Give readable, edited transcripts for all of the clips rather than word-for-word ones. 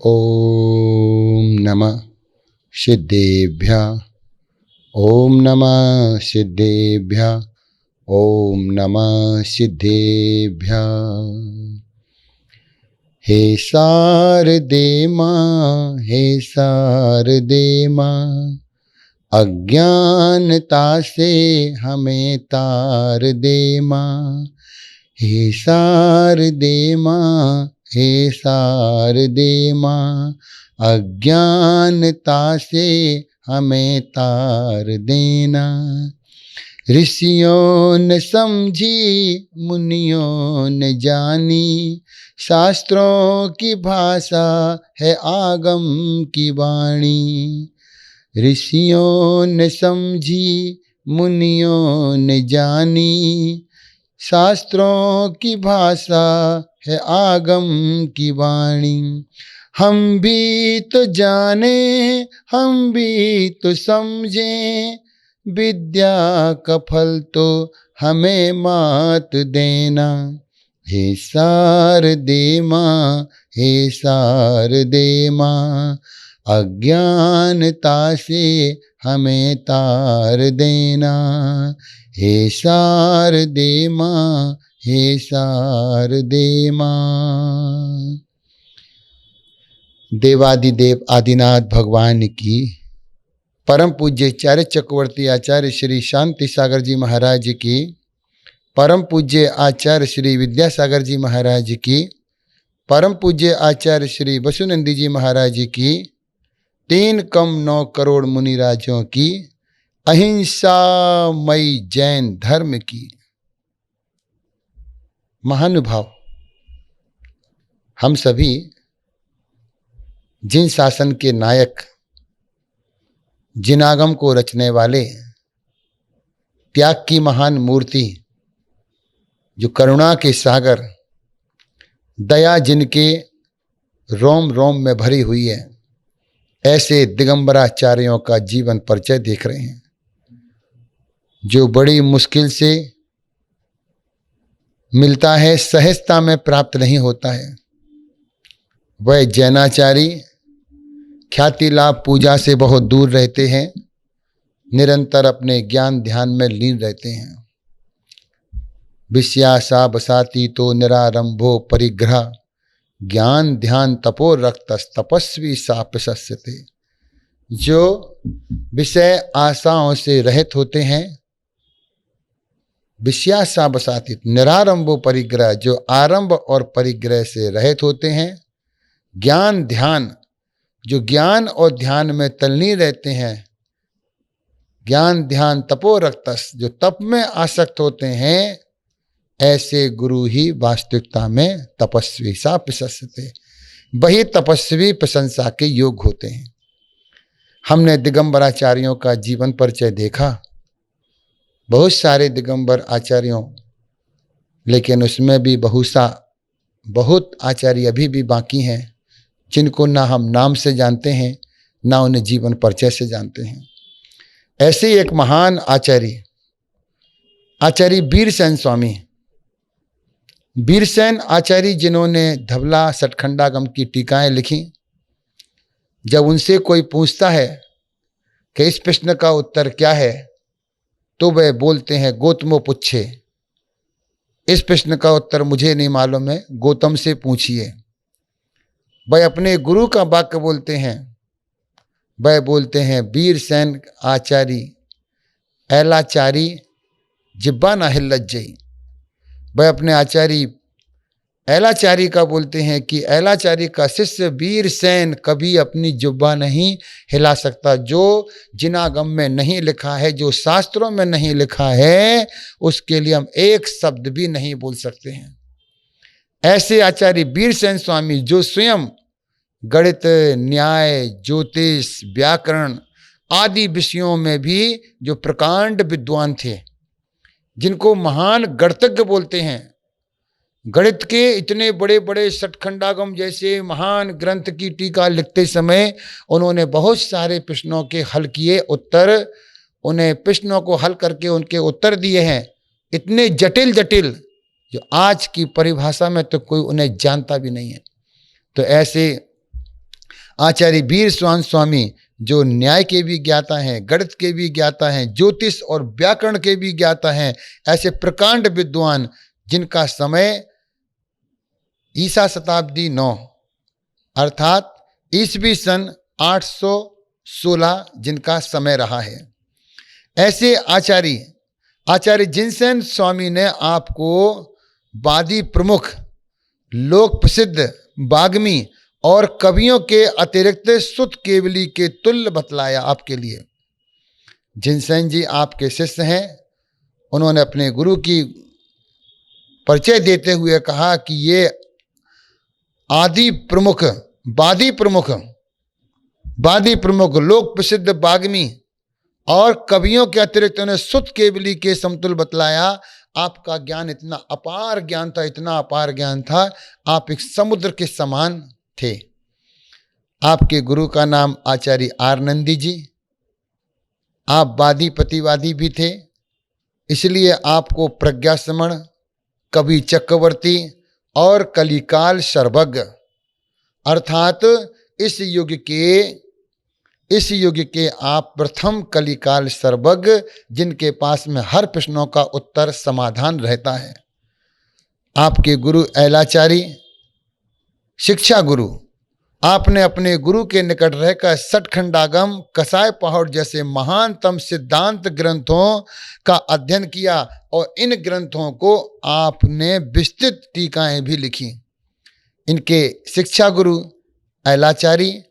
ओम नमः सिद्धेभ्यः। ओम नमः सिद्धेभ्यः। ओम नमः सिद्धेभ्यः। हे शारदे माँ, हे शारदे माँ, अज्ञानता से हमें तार दे माँ। हे शारदे माँ, हे शारदे माँ, अज्ञानता से हमें तार देना। ऋषियों ने समझी, मुनियों ने जानी, शास्त्रों की भाषा है आगम की वाणी। ऋषियों ने समझी, मुनियों ने जानी, शास्त्रों की भाषा है आगम की वाणी। हम भी तो जाने, हम भी तो समझें, विद्या का फल तो हमें मात देना। हे शारदे माँ, हे शारदे माँ, अज्ञानता से हमें तार देना। हे शारदे माँ, हे शारदे माँ। देवादिदेव आदिनाथ भगवान की, परम पूज्य आचार्य चक्रवर्ती आचार्य श्री शांति सागर जी महाराज की, परम पूज्य आचार्य श्री विद्यासागर जी महाराज की, परम पूज्य आचार्य श्री वसुनंदी जी महाराज की, 3 कम 9 करोड़ मुनिराजों की, अहिंसामयी जैन धर्म की। महानुभाव, हम सभी जिन शासन के नायक, जिन आगम को रचने वाले, त्याग की महान मूर्ति, जो करुणा के सागर, दया जिनके रोम रोम में भरी हुई है, ऐसे दिगंबराचार्यों का जीवन परिचय देख रहे हैं, जो बड़ी मुश्किल से मिलता है, सहजता में प्राप्त नहीं होता है। वह जैनाचारी ख्याति लाभ पूजा से बहुत दूर रहते हैं, निरंतर अपने ज्ञान ध्यान में लीन रहते हैं। विषयासा बसाती तो निरारंभो परिग्रह, ज्ञान ध्यान तपो रक्त तपस्वी सा प्रशस्यते। जो विषय आशाओं से रहित होते हैं, विषयासा बसाती, निरारंभो परिग्रह, जो आरंभ और परिग्रह से रहित होते हैं। ज्ञान ध्यान, जो ज्ञान और ध्यान में तल्लीन रहते हैं। ज्ञान ध्यान तपो रक्तस, जो तप में आसक्त होते हैं। ऐसे गुरु ही वास्तविकता में तपस्वी सा प्रशस्यते, वही तपस्वी प्रशंसा के योग होते हैं। हमने दिगंबराचार्यों का जीवन परिचय देखा, बहुत सारे दिगंबर आचार्यों, लेकिन उसमें भी बहुत आचार्य अभी भी बाकी हैं, जिनको ना हम नाम से जानते हैं, ना उन्हें जीवन परिचय से जानते हैं। ऐसे ही एक महान आचार्य, आचार्य वीरसेन स्वामी, वीरसेन आचार्य, जिन्होंने धवला सतखंडागम की टीकाएं लिखी। जब उनसे कोई पूछता है कि इस प्रश्न का उत्तर क्या है, तो वह बोलते हैं गौतमो पुच्छे, इस प्रश्न का उत्तर मुझे नहीं मालूम है, गौतम से पूछिए। वह अपने गुरु का वाक्य बोलते हैं, वह बोलते हैं वीरसेन आचार्य ऐलाचारी जिब्बा ना हिल्लज्जई। वह अपने आचार्य ऐलाचारी का बोलते हैं कि ऐलाचारी का शिष्य वीरसेन कभी अपनी जुब्बा नहीं हिला सकता। जो जिनागम में नहीं लिखा है, जो शास्त्रों में नहीं लिखा है, उसके लिए हम एक शब्द भी नहीं बोल सकते हैं। ऐसे आचार्य वीरसेन स्वामी, जो स्वयं गणित, न्याय, ज्योतिष, व्याकरण आदि विषयों में भी जो प्रकांड विद्वान थे, जिनको महान गणितज्ञ बोलते हैं। गणित के इतने बड़े बड़े सतखंडागम जैसे महान ग्रंथ की टीका लिखते समय उन्होंने बहुत सारे प्रश्नों के हल किए, उत्तर, उन्हें प्रश्नों को हल करके उनके उत्तर दिए हैं, इतने जटिल जटिल, जो आज की परिभाषा में तो कोई उन्हें जानता भी नहीं है। तो ऐसे आचार्य वीर स्वान स्वामी जो न्याय के भी ज्ञाता हैं, गणित के भी ज्ञाता हैं, ज्योतिष और व्याकरण के भी ज्ञाता हैं, ऐसे प्रकांड विद्वान जिनका समय ईसा शताब्दी 9 अर्थात ईसवी सन 816 जिनका समय रहा है, ऐसे आचार्य जिनसेन स्वामी ने आपको वादी प्रमुख, लोक प्रसिद्ध वाग्मी और कवियों के अतिरिक्त सुत केवली के तुल्य बतलाया आपके लिए। जिनसेन जी आपके शिष्य हैं। उन्होंने अपने गुरु की परिचय देते हुए कहा कि ये आदि प्रमुख, वादी प्रमुख, लोक प्रसिद्ध वाग्मी और कवियों के अतिरिक्त उन्हें सुत केवली के समतुल बतलाया। आपका ज्ञान इतना अपार ज्ञान था, इतना अपार ज्ञान था, आप एक समुद्र के समान थे। आपके गुरु का नाम आचार्य आर नंदी जी। आप वादी प्रतिवादी भी थे, इसलिए आपको प्रज्ञासमण, कवि चक्रवर्ती और कलिकाल सर्वज्ञ अर्थात इस युग के आप प्रथम कलिकाल सर्वज्ञ, जिनके पास में हर प्रश्नों का उत्तर समाधान रहता है। आपके गुरु ऐलाचारी शिक्षा गुरु, आपने अपने गुरु के निकट रहकर सठखंडागम, कसाय पहाड़ जैसे महानतम सिद्धांत ग्रंथों का अध्ययन किया और इन ग्रंथों को आपने विस्तृत टीकाएं भी लिखी। इनके शिक्षा गुरु ऐलाचारी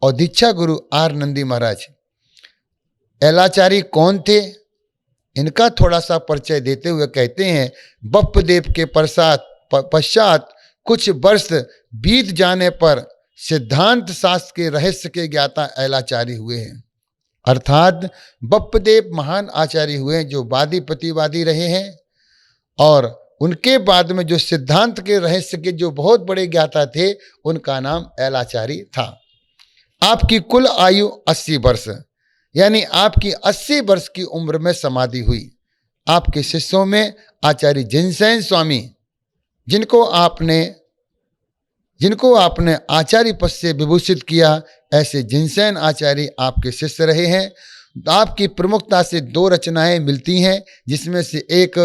और दीक्षा गुरु आर नंदी महाराज। ऐलाचारी कौन थे, इनका थोड़ा सा परिचय देते हुए कहते हैं, बप्पदेव के पश्चात कुछ वर्ष बीत जाने पर सिद्धांत शास्त्र के रहस्य के ज्ञाता ऐलाचारी हुए हैं। अर्थात बप्पदेव महान आचार्य हुए जो वादी प्रतिवादी रहे हैं और उनके बाद में जो सिद्धांत के रहस्य के जो बहुत बड़े ज्ञाता थे, उनका नाम ऐलाचारी था। आपकी कुल आयु 80 वर्ष, यानी आपकी 80 वर्ष की उम्र में समाधि हुई। आपके शिष्यों में आचार्य जिनसेन स्वामी, जिनको आपने आचार्य पद से विभूषित किया, ऐसे जिनसेन आचार्य आपके शिष्य रहे हैं। आपकी प्रमुखता से 2 रचनाएं मिलती हैं, जिसमें से एक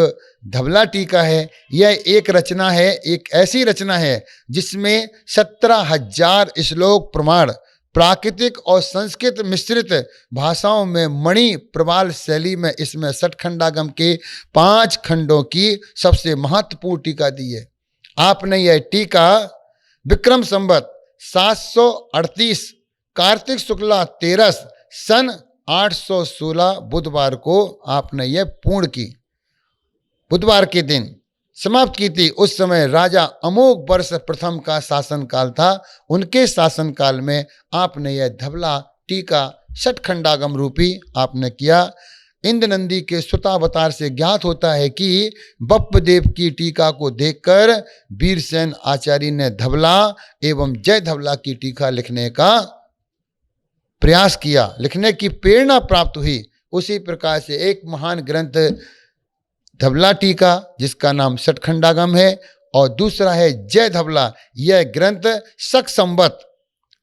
धवला टीका है। यह एक रचना है, एक ऐसी रचना है जिसमें 17,000 श्लोक प्रमाण प्राकृतिक और संस्कृत मिश्रित भाषाओं में मणि प्रवाल शैली में इसमें सठखंडागम के 5 खंडों की सबसे महत्वपूर्ण टीका दी है। आपने यह टीका विक्रम संवत 738 कार्तिक शुक्ला 13 सन 816 बुधवार को आपने यह पूर्ण की। बुधवार के दिन समाप्त की थी। उस समय राजा अमोघ वर्ष प्रथम का शासनकाल था। उनके शासनकाल में आपने यह धवला टीका सठखंडागम रूपी आपने किया। इंद्रनंदी के सुतावतार से ज्ञात होता है कि बप्पदेव की टीका को देखकर वीरसेन आचार्य ने धवला एवं जय धवला की टीका लिखने का प्रयास किया, लिखने की प्रेरणा प्राप्त हुई। उसी प्रकार से एक महान ग्रंथ धवला टीका जिसका नाम सठखंडागम है और दूसरा है जय धवला। यह ग्रंथ शक संवत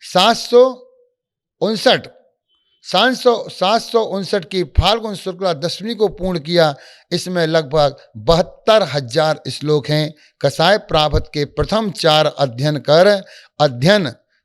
759 की फाल्गुन शुक्ला दशमी को पूर्ण किया। इसमें लगभग 72,000 श्लोक हैं। कसाय प्राभत के प्रथम 4 अध्ययन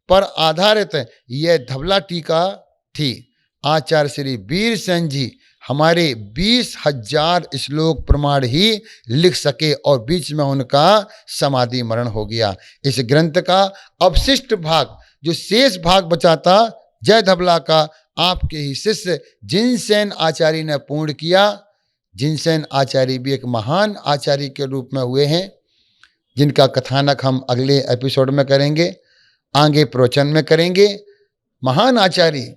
पर आधारित यह धवला टीका थी। आचार्य श्री वीरसेन जी हमारे 20,000 श्लोक प्रमाण ही लिख सके और बीच में उनका समाधि मरण हो गया। इस ग्रंथ का अवशिष्ट भाग, जो शेष भाग बचा था जय धवला का, आपके ही शिष्य जिनसेन आचार्य ने पूर्ण किया। जिनसेन आचार्य भी एक महान आचार्य के रूप में हुए हैं, जिनका कथानक हम अगले एपिसोड में करेंगे, आगे प्रवचन में करेंगे। महान आचार्य,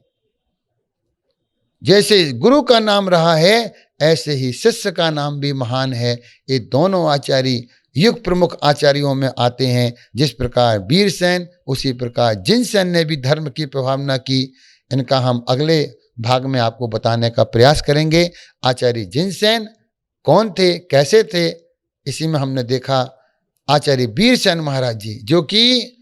जैसे गुरु का नाम रहा है ऐसे ही शिष्य का नाम भी महान है। ये दोनों आचार्य युग प्रमुख आचार्यों में आते हैं। जिस प्रकार वीरसेन, उसी प्रकार जिनसेन ने भी धर्म की प्रभावना की। इनका हम अगले भाग में आपको बताने का प्रयास करेंगे। आचार्य जिनसेन कौन थे, कैसे थे, इसी में हमने देखा आचार्य वीरसेन महाराज जी, जो कि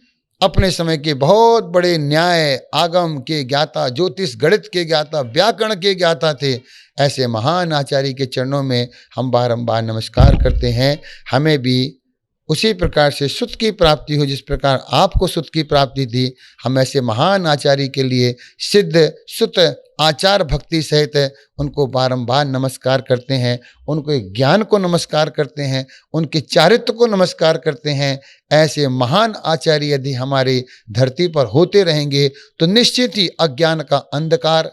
अपने समय के बहुत बड़े न्याय आगम के ज्ञाता, ज्योतिष गणित के ज्ञाता, व्याकरण के ज्ञाता थे। ऐसे महान आचार्य के चरणों में हम बारंबार नमस्कार करते हैं। हमें भी उसी प्रकार से सुख की प्राप्ति हो जिस प्रकार आपको सुख की प्राप्ति थी। हम ऐसे महान आचार्य के लिए सिद्ध सुत आचार भक्ति सहित उनको बारंबार नमस्कार करते हैं, उनको ज्ञान को नमस्कार करते हैं, उनके चारित्र को नमस्कार करते हैं। ऐसे महान आचार्य यदि हमारे धरती पर होते रहेंगे तो निश्चित ही अज्ञान का अंधकार,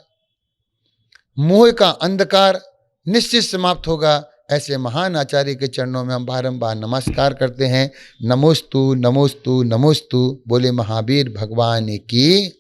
मोह का अंधकार निश्चित समाप्त होगा। ऐसे महान आचार्य के चरणों में हम बारंबार नमस्कार करते हैं। नमोस्तु नमोस्तु नमोस्तु। बोले महावीर भगवान की।